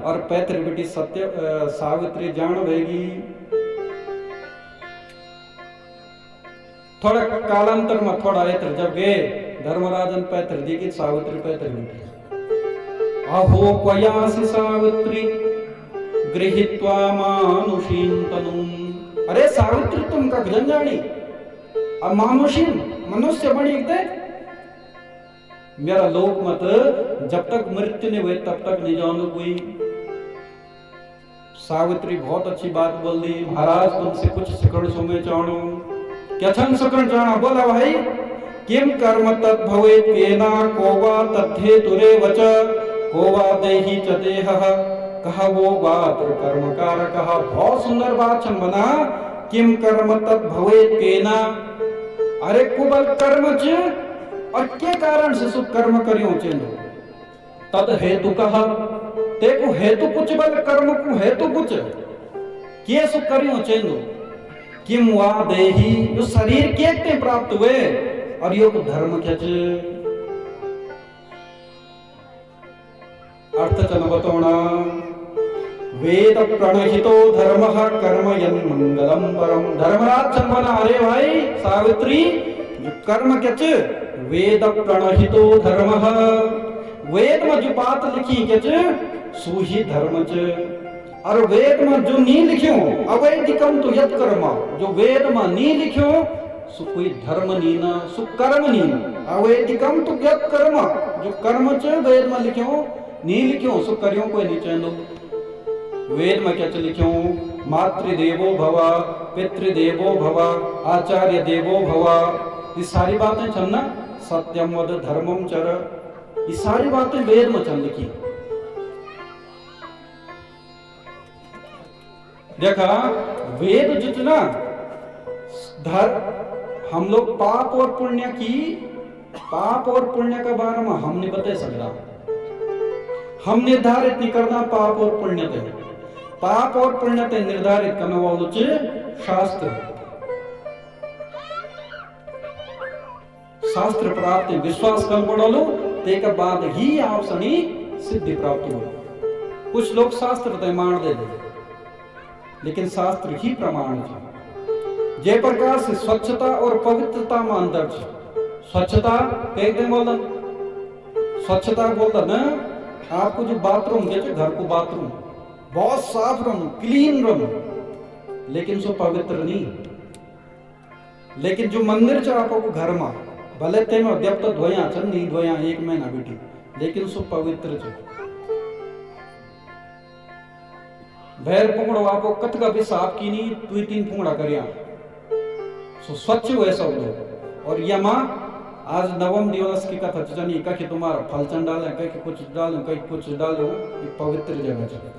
और पैतर बेटी सत्य सावित्री जान रहेगी। थोड़ा कालांतर में थोड़ा ऐतर जब गए धर्मराजन पैतर देखी सावित्री पैतर बेटी अहो क्वयासि सावित्री गृहीत्वा मानुषीं तनुम्। अरे सावित्री तुम का जानी अब मानुषी मनुष्य बनी थे। मेरा लोक मत जब तक मृत्यु नहीं हुए तब तक नहीं जानो कोई। सावित्री बहुत अच्छी बात बोल दी, महाराज तुमसे कुछ सिकड़ सुमे चाणो। क्या छन सिकड़ जाना बोला भाई किम कर्म तत् भवेत् केना को वा तद्धे तुरे वच को वा देहि च देहः कहा वो बात कर्म कारकः। बहुत सुंदर बात छन बना किम कर्म तत् भवेत् केना। अरे कुबल कर्म च और के कारण से सुख कर्म करियो चेंदो तद हेतु कहा तेको हेतु कुछ बल कर्म को हेतु कुछ के सुख करियो चेंदो किम वा देही जो शरीर के ते प्राप्त हुए और यो धर्म क्या च अर्थ चन बतोना वेद प्रणहितो धर्मः कर्म यन् मंगलम परम। धर्मराज चन बना अरे भाई सावित्री जो कर्म क्या च वेद प्रणहितो धर्मः वेद में जो बात लिखी क्या च सो ही धर्म च। और वेद में जो नहीं लिखियो अवैधिकम तो यत् कर्म जो वेद में नहीं लिखियो सो कोई धर्म नहीं ना सो कर्म नहीं। अवैधिकम तो यत् कर्म जो कर्म च वेद में लिखियो नहीं लिखियो सो करियो कोई नहीं चेंदो। वेद में क्या लिखियो मातृदेवो भव पितृदेवो भव आचार्य देवो भव ये सारी बातें चलना सत्यम वद धर्मम चर ये सारी बातें वेद में चल लिखी। देखा वेद जितना हम लोग पाप और पुण्य के बारे में हम नहीं बता सकता। हम निर्धारित नहीं करना पाप और पुण्य थे। पाप और पुण्य थे निर्धारित करने वालों शास्त्र शास्त्र प्राप्त विश्वास कर पड़ो ते के बाद ही आप सनी सिद्धि प्राप्त हो। कुछ लोग शास्त्र ते मान दे लेकिन शास्त्र ही प्रमाण है। जे प्रकार से स्वच्छता और पवित्रता में अंतर है। स्वच्छता कहते बोलन, स्वच्छता बोलता ना आपको जो बाथरूम जैसे घर को बाथरूम बहुत साफ रहना, क्लीन रहना, लेकिन सो पवित्र नहीं। लेकिन जो मंदिर च आपको घर में भले ते में जब तक धोया चल नहीं धोया 1 महीना बेटी, लेकिन सो पवित्र च भैर पुंगड़ो आपको कत का भी साफ की नहीं 2-3 पुंगड़ा करिया सो स्वच्छ हुए सब लोग। और यमा आज नवम दिवस की कथा चनी कहीं तुम्हारा फलचन डाले, कहीं कुछ डालो, कहीं कुछ डालो, ये पवित्र जगह चले।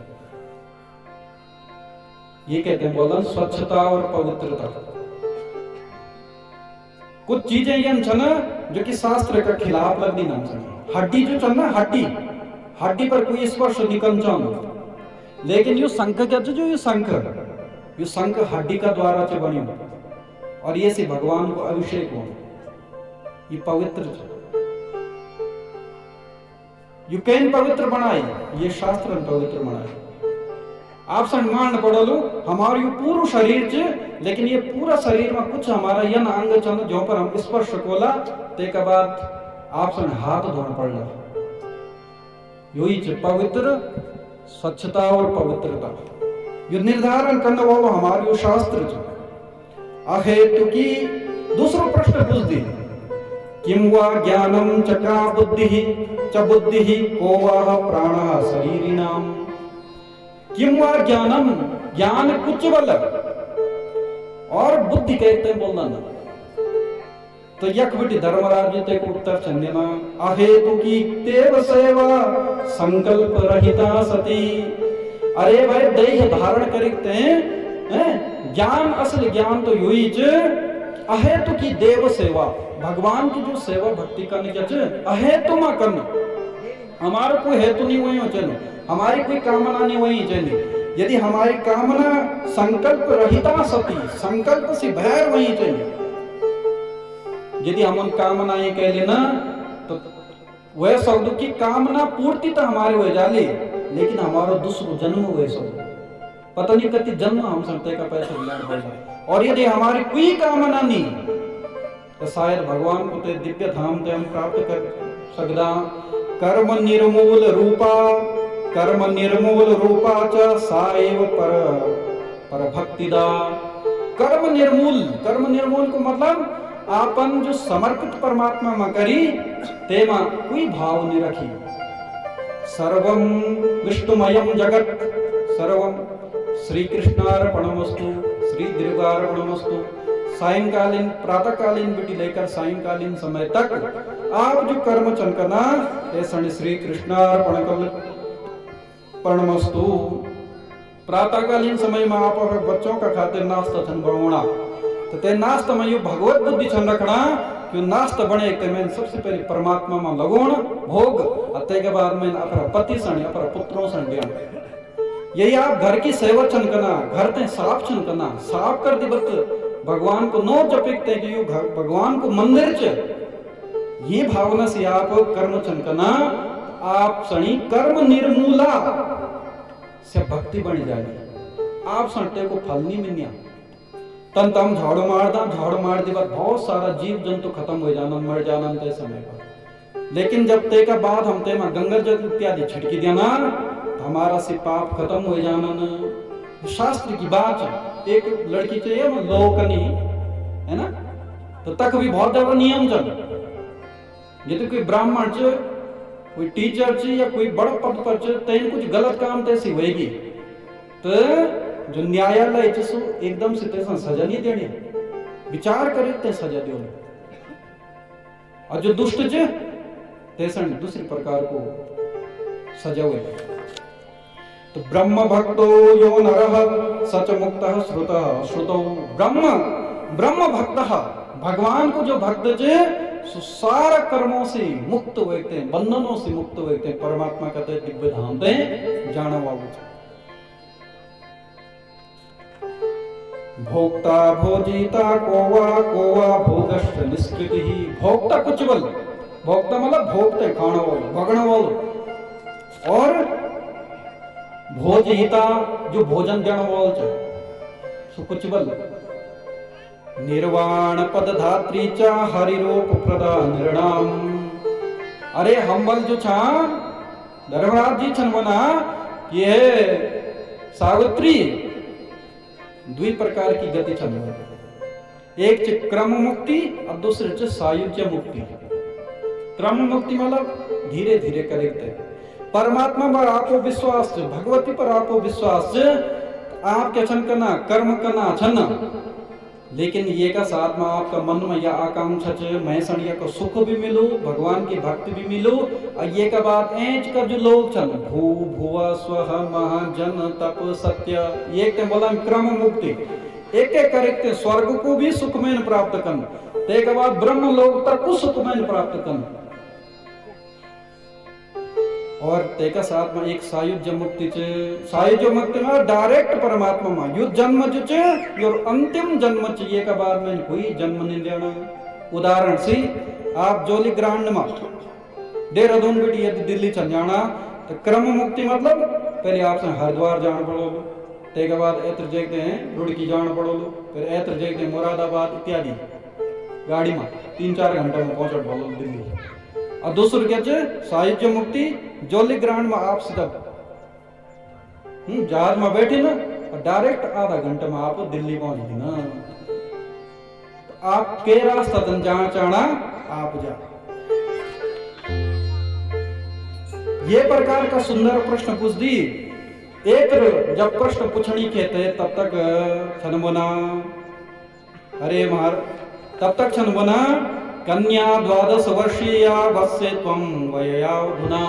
ये कहते हैं बोलन स्वच्छता और पवित्रता। कुछ चीजें यन छन जो कि शास्त्र के खिलाफ लगनी ना चाहिए। हड्डी जो छन ना हड्डी पर कोई स्पर्श निकल जाओ, लेकिन यो शंख क्या जो ये शंख हड्डी का द्वारा से बनी और ये से भगवान को अभिषेक हो, ये पवित्र यू कैन पवित्र बनाई, ये शास्त्र पवित्र बनाई। आप सम्मान पढ़ो लो हमारे ये पूरा शरीर च, लेकिन ये पूरा शरीर में कुछ हमारा यन अंग चंद जो पर हम स्पर्श कोला ते के बाद आप सन हाथ धोना पड़ला। यही च पवित्र स्वच्छता और पवित्रता ये निर्धारण करने वाला हमारे यो शास्त्र च। अहेतु की दूसरा प्रश्न पूछ दी किम वा ज्ञानम च का बुद्धि को वा प्राणः शरीरिणाम। किम वा ज्ञानम, ज्ञान कुछ बल और बुद्धि कहते हैं बोलना ना। तो यक बेटी धर्मराज जी ते को उत्तर चंदेना अहेतु की तेव सेवा संकल्प रहिता सती। अरे भाई देह धारण करते हैं ज्ञान, असल ज्ञान तो यही च अहेतु की देव सेवा, भगवान की जो सेवा भक्ति करने क्या अहेतु मा करना। हमारा कोई हेतु नहीं वही हो चलो, हमारी कोई कामना नहीं वही चली। यदि हमारी कामना संकल्प रहिता सती, संकल्प से भैर वही चली। यदि हम उन कामनाएं कह लेना तो वह शब्द की कामना पूर्ति तो हमारे हो जाले, लेकिन हमारा दूसरो जन्म हुए सब पता नहीं कितनी जन्म हम संते का पैसा मिला। और यदि हमारी कोई कामना नहीं तो शायद भगवान को ते दिव्य धाम ते हम प्राप्त कर सकदा। कर्म निर्मूल रूपा च साएव पर भक्तिदा। कर्म निर्मूल को मतलब आपन जो समर्पित परमात्मा में करी तेमा कोई भाव नहीं रखी। सर्वम विष्णुमयम जगत सर्वम श्री कृष्णार्पणमस्तु, श्री दुर्गार्पणमस्तु। सायंकालीन प्रातःकालीन बेटी लेकर सायंकालीन समय तक आप जो कर्म चंकना ऐसा श्री कृष्णार्पणमस्तु। प्रातःकालीन समय में आप बच्चों का खातिर नाश्ता छन बनवाना तो ते नाश्ता में यो भगवत बुद्धि छन रखना कि नाश्ता बने के मैं सबसे पहले परमात्मा में लगोण भोग अते के बाद में अपना पति सन अपना पुत्रों सन दिया। यही आप घर की सेवा छन करना, घर ते साफ छन करना, साफ कर दी बत भगवान को नो जपिकते कि यो घर भगवान को मंदिर च। ये भावना से आप कर्म छन करना, आप सणी कर्म निर्मूला से भक्ति बन जाएगी। आप सटे को फल नहीं मिलना। तन तम झाड़ू मार दी बात बहुत सारा जीव जंतु खत्म हो जाना, मर जाना ते समय पर। लेकिन जब ते का बाद हम ते में गंगा जल इत्यादि छिड़की देना हमारा से पाप खत्म हो जाना न। शास्त्र की बात है। एक लड़की चाहिए ना लोकनी है ना, तो तक भी बहुत ज्यादा नियम चल। यदि कोई ब्राह्मण च कोई टीचर च या कोई बड़ा पद पर च तेन कुछ गलत काम तैसी होएगी तो जो न्यायालय च एकदम से तैसा सजा नहीं देनी, विचार करे ते सजा दो। और जो दुष्ट च तैसा दूसरी प्रकार को सजा हुए। तो ब्रह्म भक्तो यो नरः सच मुक्तः श्रुतो। ब्रह्म भक्तः भगवान को जो भक्त जे सारा कर्मों से मुक्त हुए, बंधनों से मुक्त हुए, परमात्मा कहते दिव्य धाम ते जाना वाबू। भोक्ता भोजिता कोवा भोगश्च निष्कृति। भोक्ता कुछ बल, भोक्ता मतलब भोगते खाने वाले भगने वाले, और भोजिता जो भोजन देने वाले सो कुछ बल। निर्वाण पद धात्री चा हरिरूप प्रदा निर्णाम। अरे हम बल जो छा धर्मराज जी छन बना ये सावित्री दुई प्रकार की गति छन। एक च क्रम मुक्ति और दूसरे च सायुज्य मुक्ति। क्रम मुक्ति मतलब धीरे धीरे करते परमात्मा पर आपको विश्वास, भगवती पर आपको विश्वास, आप क्या छन करना कर्म करना छन, लेकिन ये का साथ में आपका मन में यह आकांक्षा है मैं सणिया को सुख भी मिलो, भगवान की भक्ति भी मिलो। और ये का बात एंच का जो लोग छन भू भुवा स्वह महा जन तप सत्य, ये के बोला क्रम मुक्ति एक एक करके स्वर्ग को भी सुखमय प्राप्त करन, ते के बाद ब्रह्म लोक तक को सुखमय प्राप्त करन। और ते का साथ में एक सायुज्य मुक्ति छे। सायुज्य मुक्ति में डायरेक्ट परमात्मा में युद्ध जन्म जो छे और अंतिम जन्म छे, ये का बाद में कोई जन्म नहीं लेना। उदाहरण से आप जोली ग्रांड में देहरादून बेटी यदि दिल्ली चल जाना तो क्रम मुक्ति मतलब पहले आपसे हरिद्वार जाना पड़ो, ते के बाद एत्र देखते हैं रुड़की जाना पड़ो, फिर एत्र देखते हैं मुरादाबाद इत्यादि गाड़ी में 3-4 घंटे में पहुंच पड़ो दिल्ली। और दूसरी क्या छे सायुज्य मुक्ति जोली ग्रांड में आप सीधा जहाज में बैठे ना और डायरेक्ट आधा घंटे में आप दिल्ली पहुंच गए ना। तो आप के रास्ता तन जाना चाहना आप जा। ये प्रकार का सुंदर प्रश्न पूछ दी। एक जब प्रश्न पूछनी कहते तब तक छन बना अरे मार तब तक छन बना कन्या 12 वर्षीय वत्से त्वं वययाधुना।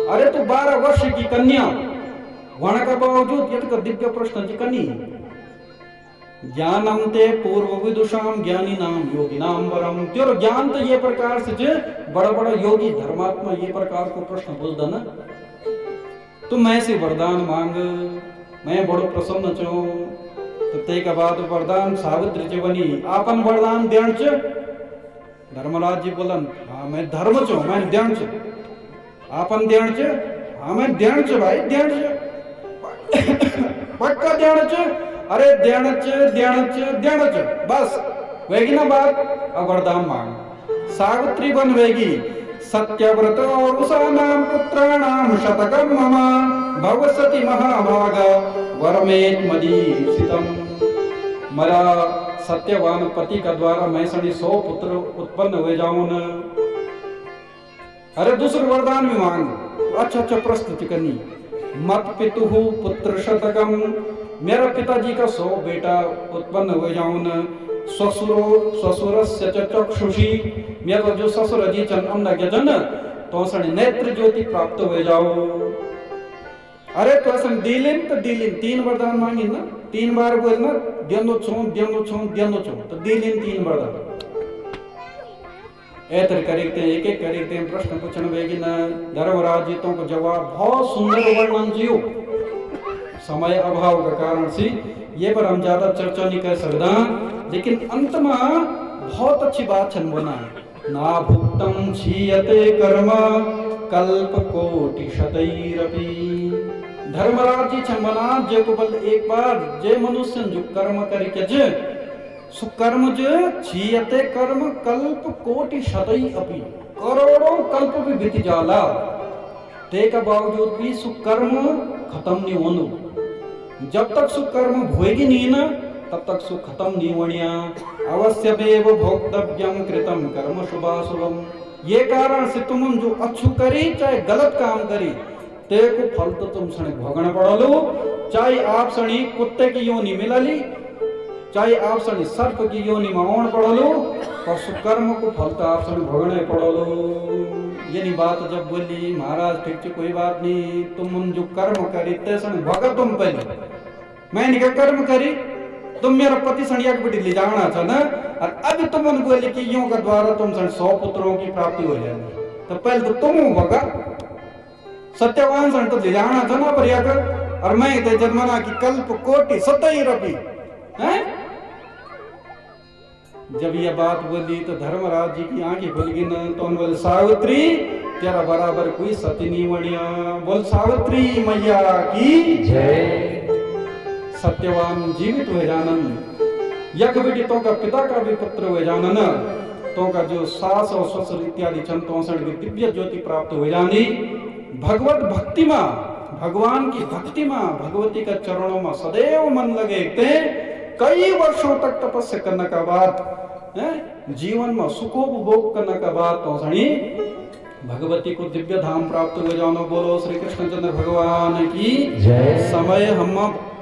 अरे तू 12 वर्ष की कन्या होने का बावजूद ये तो दिव्य प्रश्न जी कनी ज्ञानम ते पूर्व विदुषाम ज्ञानी नाम योगी नाम वरम। तेरो ज्ञान तो ये प्रकार से जे बड़ा बड़ा योगी धर्मात्मा ये प्रकार को प्रश्न पूछ दन, तू मैं से वरदान मांग, मैं बड़ो प्रसन्न छो। तो ते के बाद वरदान सावित्री जी बनी आपन वरदान देण छ। धर्मराज जी बोलन हाँ मैं धर्म छो मैं देण छ, आपन देण छ हाँ मैं देण छ भाई देण छ पक्का देण छ। अरे देण छ बस वेगी ना बात। अब वरदान मांग सावित्री बन वेगी सत्यव्रत और उषा नाम पुत्राणाम शतकम मम भवसति महाभाग वरमेत मदीक्षितम। मरा सत्यवान पति का द्वारा मैं सनी 100 पुत्र उत्पन्न हुए जाऊं न। अरे दूसरा वरदान भी मांग अच्छा प्रश्न करनी मत पितुहु पुत्र शतकम, मेरा पिताजी का 100 बेटा उत्पन्न हुए जाऊं न। ससुरस्य चक्षुषी, मेरा जो ससुर जी चन अन्ना जन तो सने नेत्र ज्योति प्राप्त हुए जाओ। अरे तो सन दिलिन तो दिलिन 3 वरदान मांगी ना, 3 बार बोलना देनो छो तो दिलिन 3 वरदान ऐतर करते एक एक करते प्रश्न पूछने वेगी ना। धर्मराज जी तो को जवाब बहुत सुंदर वर्णन जियो, समय अभाव का कारण से ये पर हम ज्यादा चर्चा नहीं कर सकता, लेकिन अंत में बहुत अच्छी बात छन बना ना भुक्तम क्षीयते कर्म कल्प कोटि शतैरपि। धर्मराज जी छन बना जे को बल एक बार जे मनुष्य जो कर्म करके जे सुकर्म जे क्षीयते कर्म कल्प कोटि शतै अपि, करोड़ों कल्प भी बीत जाला ते का बावजूद भी सुकर्म खत्म नहीं होनो। जब तक सुकर्म भोएगी नहीं ना तब तक सुख खत्म नहीं होनिया। अवश्य देव भोक्तव्यम कृतम कर्म शुभाशुभम। ये कारण से तुम जो अच्छु करी चाहे गलत काम करी ते को फल तो तुम सने भोगना पड़लो। चाहे आप सनी कुत्ते की योनि मिलली, चाहे आप सनी सर्प की योनि में पड़लो, पर सुकर्म को फल तो आप सने भोगने पड़लो। ये नहीं बात जब बोली महाराज ठीक है कोई बात नहीं, तुम जो कर्म करी ते सने भोगा तुम पहले, मैं नहीं कर्म करी तुम मेरा पति सणिया को बेटी ले जाना था ना, और अब तुम बोले कि यों का द्वारा तुम 100 पुत्रों की प्राप्ति हो जाएगी, तो पहले तो तुम होगा सत्यवान सन तो ले जाना था ना पर याकर, और मैं ते जन्मना की कल्प कोटि 70 रपी हैं जब यह बात बोली तो धर्मराज जी की आंखें खुल गई न, तो बोले सावित्री तेरा बराबर कोई सती नहीं बढ़िया। बोल सावित्री मैया की जय। सत्यवान जीवित हुए जानन, यक बेटी तो का पिता का भी पुत्र हुए जानन, तो का जो सास और ससुर इत्यादि चंतों से दिव्य ज्योति प्राप्त हुए जानी। भगवत भक्ति में, भगवान की भक्ति में, भगवती का चरणों में सदैव मन लगे थे। कई वर्षों तक तपस्या करने का बाद, जीवन में सुखोपभोग करने का बाद तो सणी भगवती को दिव्य धाम प्राप्त हुए जानो। बोलो श्री कृष्णचंद्र भगवान की जय। समय हम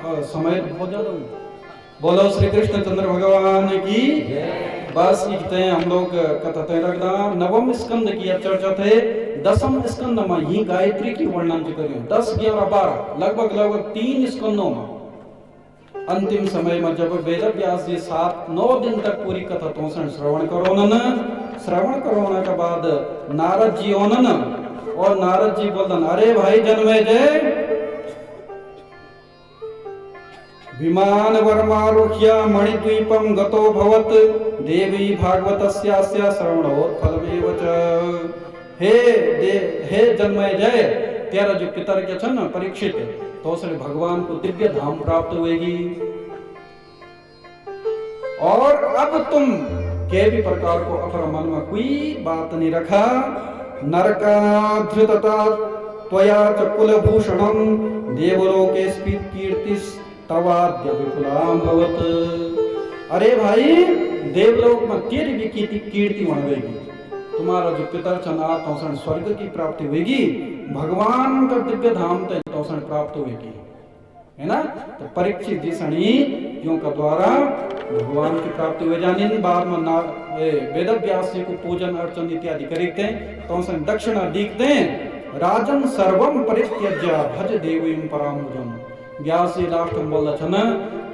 समय बहुत ज्यादा, बोलो श्री कृष्णचंद्र भगवान की जय। बस इतने हम लोग कथते रखना। नवम स्कंद की चर्चा थे, 10वें स्कंद में ही गायत्री की वर्णन करें। 10, 11, 12 लगभग 3 स्कंदों में अंतिम समय में जब वेद व्यास जी 7-9 दिन तक पूरी कथा तो श्रवण करो न। श्रवण करोना के बाद नारद जी ओनन, और नारद जी बोलन अरे भाई जन्मेजय, विमान वर्मारुह्य मणिद्वीपम गतो भवत देवी भागवतस्यास्य श्रवणोत्फलमेव च। हे जन्मेजय, तेरा जो पितर के छन परीक्षित, तो उसने भगवान को दिव्य धाम प्राप्त हुएगी। और अब तुम के भी प्रकार को अपना मन में कोई बात नहीं रखा। नरकाधृतता त्वया च कुलभूषणं देवलोके स्फीत कीर्तिस् तवाद्य विपुलाम भवत। अरे भाई, देवलोक में तेरी भी कीर्ति बढ़ेगी, तुम्हारा जो पितर चना तो स्वर्ग की प्राप्ति होगी, भगवान का दिव्य धाम तो प्राप्त होगी, है ना। तो परीक्षित जी सणी यों का द्वारा भगवान की प्राप्ति हुए जानी। बाद में वेद व्यास जी को पूजन अर्चन इत्यादि करते तो दक्षिणा दीखते। राजन सर्वम परित्यज्य भज देवीं परामुजम। व्यास जी लास्ट में बोला छन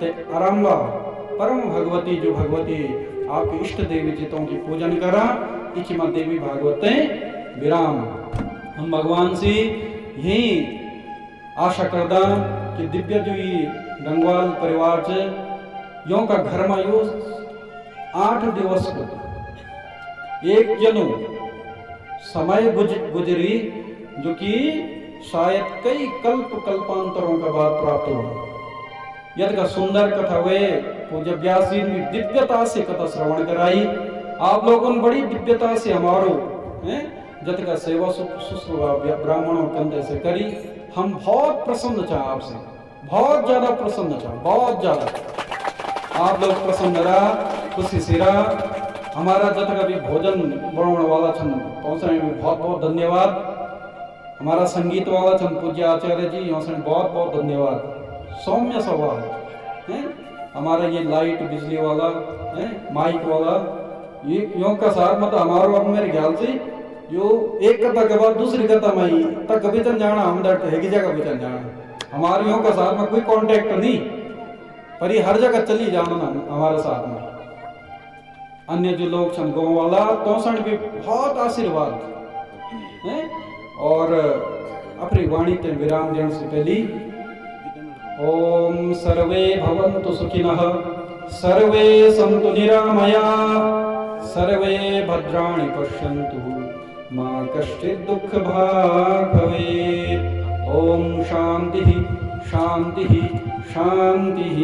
ते आरंभा परम भगवती, जो भगवती आपकी इष्ट देवी जीतों की पूजन करा, इचिमा देवी भागवते विराम। हम भगवान से यही आशा करदा कि दिव्य जो गंगवाल परिवार से यों का घर में यो 8 दिवस को एक जनो समय गुजरी, जो कि शायद कई कल्पांतरों का बाद प्राप्त हो। यद का सुंदर कथा हुए पूज्य व्यास जी ने दिव्यता से कथा श्रवण कराई। आप लोगों ने बड़ी दिव्यता से हमारो जत का सेवा शुश्रूषा ब्राह्मणों कंधे से करी। हम बहुत प्रसन्न चाह आपसे, बहुत ज्यादा प्रसन्न चाह, बहुत ज्यादा आप लोग प्रसन्न रहा, खुशी से रहा। हमारा जत का भी भोजन बनाने वाला छन पहुंचने में बहुत बहुत धन्यवाद। हमारा संगीत वाला छन पूज्य आचार्य जी, यहाँ से बहुत बहुत धन्यवाद। सौम्य स्वभाव है हमारा ये लाइट बिजली वाला है, माइक वाला, ये यों का साथ मतलब हमारो अब मेरे ख्याल से जो एक कथा के बाद दूसरी कथा में तक कभी तक जाना हम डरते है कि जगह भी चल जाना। हमारे यों का साथ में कोई कांटेक्ट नहीं, पर ये हर जगह चली जाना ना हमारे साथ में। अन्य जो लोग छन गाँव वाला तो सन भी बहुत आशीर्वाद है। और अपनी वाणी ते विराम देने से पहले ओम सर्वे भवन्तु सुखिनः, सर्वे सन्तु निरामया, सर्वे भद्राणि पश्यन्तु, मा कश्चित् दुःखभाग् भवेत्। ओम शान्तिः शान्तिः शान्तिः।